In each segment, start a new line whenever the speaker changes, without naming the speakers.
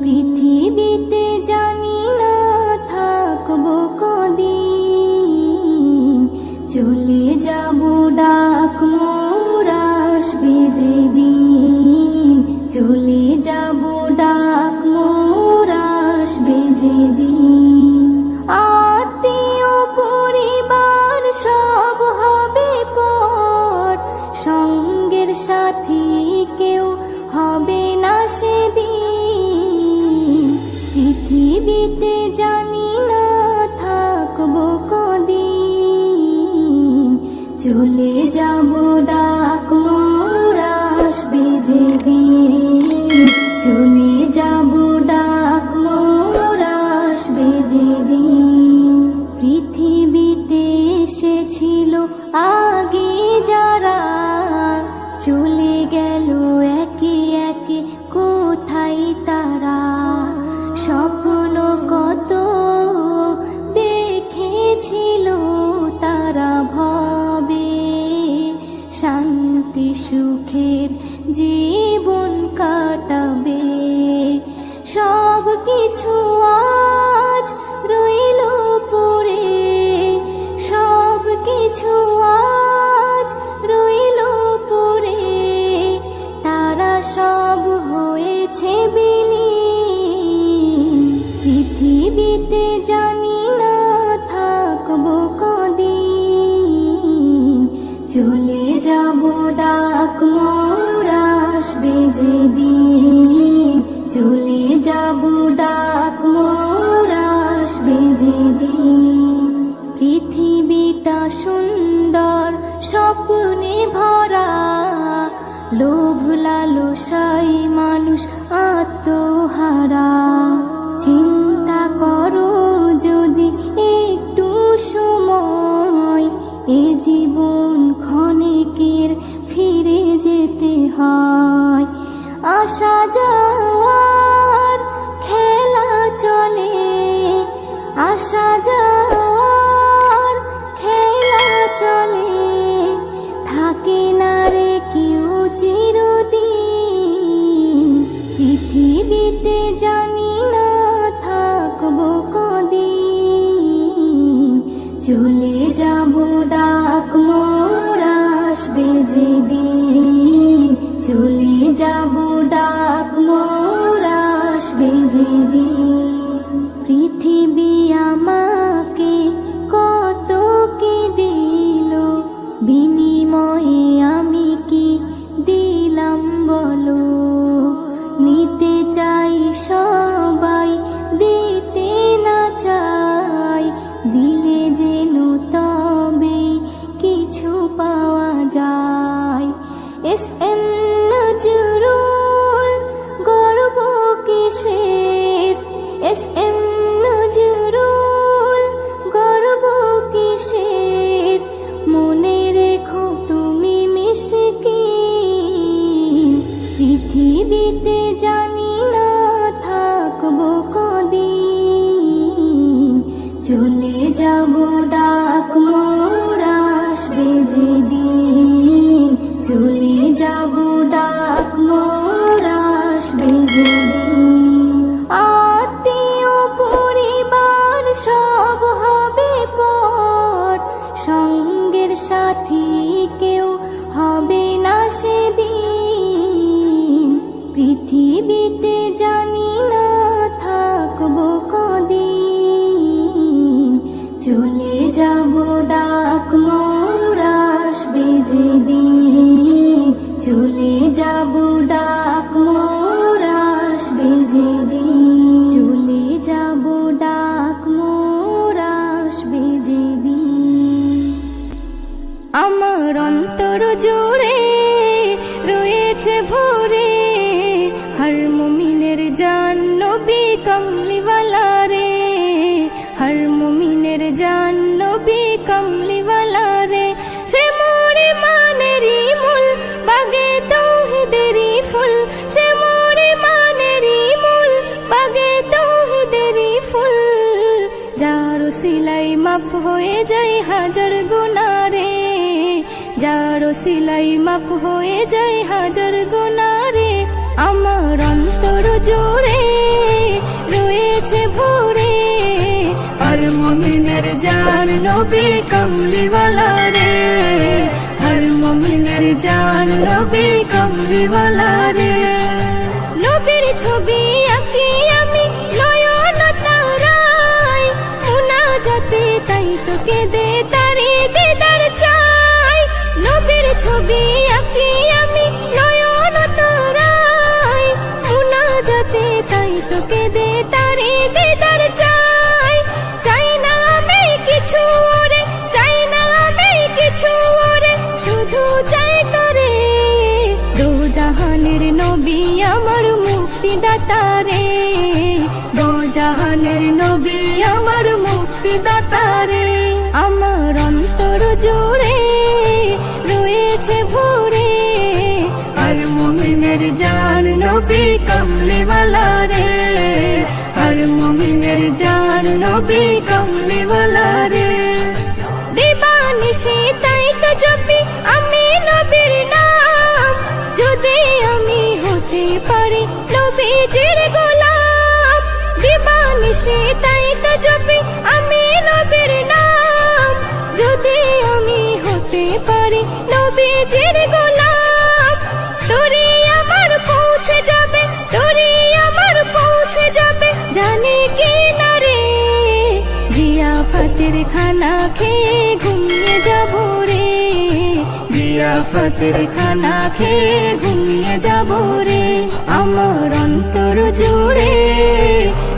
পৃথিবীতে জানি না থাকবো কদিন, চলে যাব ডাক মোর আসবে যেদিন, চলে যাব ডাক মোর আসবে যেদিন। আত্মীয় পরিবার সব হবে পর, সঙ্গের সাথী কেউ হবে না সেদিন। পৃথিবীতে জানি না থাকবো কদিন, চলে যাব ডাক মোর আসবে যেদিন, চলে যাব ডাক মোর আসবে যেদিন। পৃথিবীতে এসেছিল আগে যারা, চলে গেল একে একে কোথায় তারা। স্বপ্ন কত দেখেছিল তারা ভবে, শান্তি সুখের জীবন কাটাবে। সব কিছু আজ রইল পড়ে, সব কিছু আজ রইল পড়ে। তারা সব হয়েছে বিলীন, পৃথিবীতে জানি না থাকবো কদিন, চলে যাব ডাক মোর আসবে যেদিন, চলে যাব ডাক মোর আসবে যেদিন। পৃথিবীটা সুন্দর স্বপ্নে ভরা, লোভ লালসায় মানুষ আত্মহারা। চিন্তা করো যদি একটু সময়, এ জীবন ক্ষণিকের ফিরে যেতে হয়। আসা যাওয়ার খেলা চলে, আসা যাওয়ার খেলা চলে। থাকে না রে কেউ চিরদিন, পৃথিবীতে জানি না থাকবো কদিন, চলে যাব ডাক মোর আসবে যেদিন, চলে যাব ডাক মোর আসবে যেদিন। পৃথিবী আমাকে কত কি দিল, বিনিময়ে আমি কি দিলাম বলো। নিতে চাই সবাই, দিতে না চাই, দিলে যেন তবে কিছু পাওয়া যায়। এস.এম. নজরুল গর্ব কিসের, এস.এম. নজরুল গর্ব কিসের। মনে রেখো তুমি মিসকিন, পৃথিবীতে জানি না থাকবো কদিন, চলে যাব ডাক মোর আসবে যেদিন, চলে যাব ডাক মোর আসবে যেদিন। আত্মীয় পরিবার সব হবে পর, সঙ্গের সাথী কেউ হবে না সেদিন। পৃথিবীতে জানি না থাকবো কদিন, চলে যাব ডাক মোর আসবে যেদিন, চলে যাব ডাক মোর আসবে যেদিন, চলে যাব ডাক মোর আসবে যেদিন। আমার অন্তর জুড়ে রয়েছে ভরে, হর মুমিনের জান নবী কমলিওয়ালা রে, হর মুমিনের জান নবী কমলিওয়ালা রে। সে মোরে মানেরি মূল, বাগে তৌহিদেরি ফুল, সে মোরে মানেরি মূল, বাগে তৌহিদেরি ফুল। যার সিলাই মাফ হয়ে যায় হাজার গুনাহ রে, যার সিলাই মাফ হয়ে যায় হাজার গুনাহ রে। আমার অন্তর জুড়ে মুমিনের জান নবী কমলিওয়ালা রে, হর মুমিনের জান নবী কমলিওয়ালা রে। নবীর ছবি আঁকি আমি নয়ন তারায়, মুনাজাতে তাই তোকে দে তারি দিদার চাই। নবীর ছবি আঁকি আমি নয়ন তারায়, মুনাজাতে তাই তোকে দে তারি দিদার চাই। চাই না আমি কিছু ওরে, চাই না আমি কিছু ওরে, শুধু চাই তোরে। দো জাহানের নবী আমার মুক্তিদাতা রে, দো জাহানের নবী আমার মুক্তিদাতা রে। আমার অন্তর জুড়ে রয়েছে ভরে, হর মুমিনের জান নবী কমলিওয়ালা রে, হর মুমিনের জান নবী কমলিওয়ালা রে। দিবানিশি তাই তো জপি আমি নবীর নাম, যদি আমি হতে পারি নবীজির গোলাম। দিবানিশি তাই তো জপি আমি নবীর নাম, যদি আমি হতে পারি নবীজির গোলাম। তোরে আমার পৌঁছে যাবে, তোরে আমার পৌঁছে যাবে, জানি কি না রে। জিয়াফতের খানা খেয়ে ঘুমিয়ে যাব রে, জিয়াফতের খানা খেয়ে ঘুমিয়ে যাব রে। আমার অন্তর জুড়ে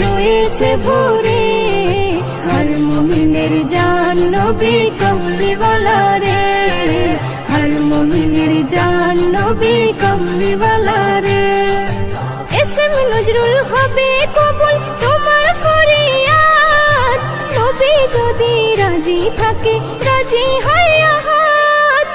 রয়েছে ভরে, হর মুমিনের জান নবী কমলিওয়ালা রে, হর মুমিনের জান নবী কমলিওয়ালা রে। এসএম নজরুল হবে কবুল তোমার ফরিয়াদ, নবী যদি রাজি থাকে রাজি হয় আহাদ।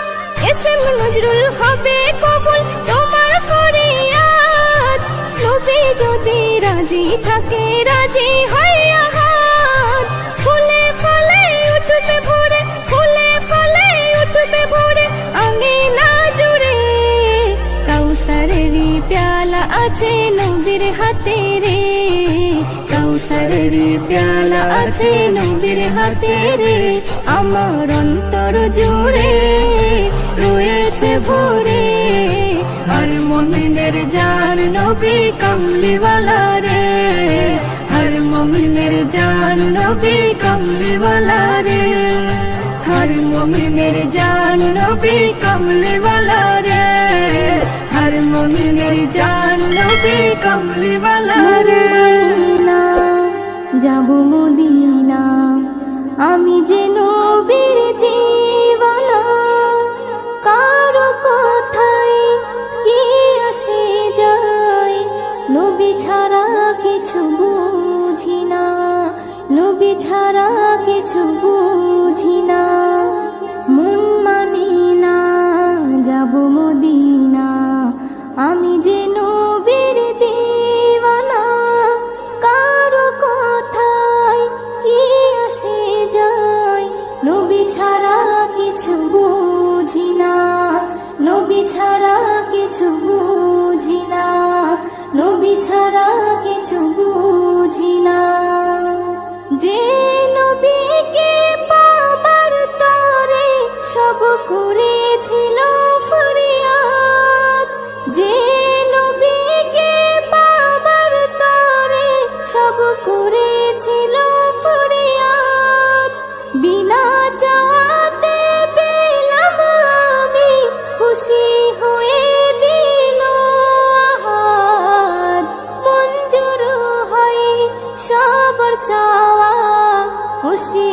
এসএম নজরুল হবে কবুল তোমার ফরিয়াদ, নবী যদি রাজি থাকে রাজি হয় আহাদ। ফুলে ফলে উঠবে ভোরে, ফুলে ফলে উঠবে ভোরে, আঙ্গিনা জুড়ে। কাউসারেরই প্যালা আছে নবীর হাতে রে, কাউসারেরই প্যালা আছে নবীর হাতে রে। আমার অন্তর জুড়ে রয়েছে ভরে, হর মুমিনের জান নবী কমলিওয়ালা রে, হর মুমিনের জান নবী কমলিওয়ালা রে, হর মুমিনের জান নবী কমলিওয়ালা রে, হর মুমিনের জান নবী কমলিওয়ালা রে। যাব মদিনা আমি যে নবীর দিওয়ানা, কারো কথাই কি আসে যায়, নবী ছাড়া কিছু বুঝি না, নবী ছাড়া কিছু বুঝি না। মন মানে না যাব মদিনা আমি যে নবীর দিওয়ানা, কারো কথাই কি আসে যায়, নবী ছাড়া কিছু বুঝি না, নবী ছাড়া কিছু বুঝি না, নবী ছাড়া কিছু বুঝি না। যে নবীকে পাবার তরে সব করেছিল ফরিয়াদ, যে নবীকে পাবার তরে সব করেছিল ফরিয়াদ। বিনা চাওয়াতে পেলাম আমি, খুশি হয়ে দিল আহাদ। মঞ্জুর হয় সবার চাওয়া, খুশি